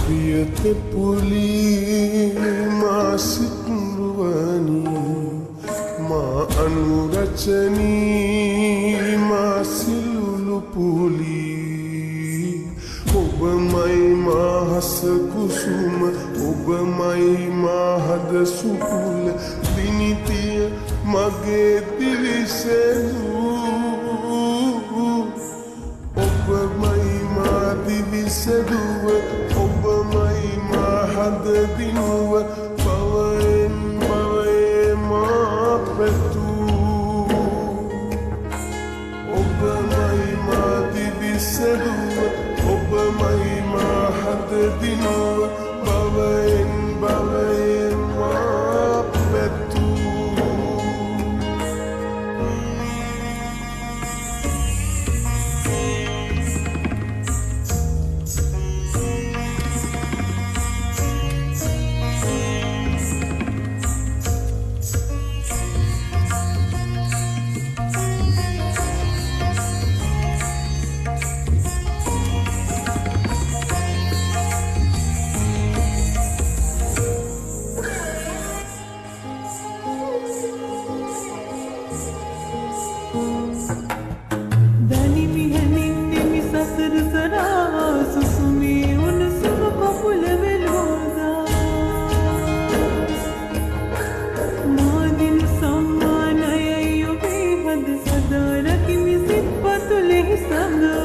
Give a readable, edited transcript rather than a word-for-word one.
प्रियते पुली माँ सितुरवानी माँ अनुरचनी माँ सिलुलु पुली ඔබ මයි මා හස කුසුම ඔබ මයි මා හද සුකුල දිනිතිය මගේ දිවිසෙදු ඔබ මයි මා දිවිසෙදුව ඔබ මයි මා හද දිනුව බවෙන් බවේ මා පැතු ඔබ මයි මා දිවිසෙදුව ඔබ මයි මා හද දිනුව බවෙන් බවේ මා පැතු Sangha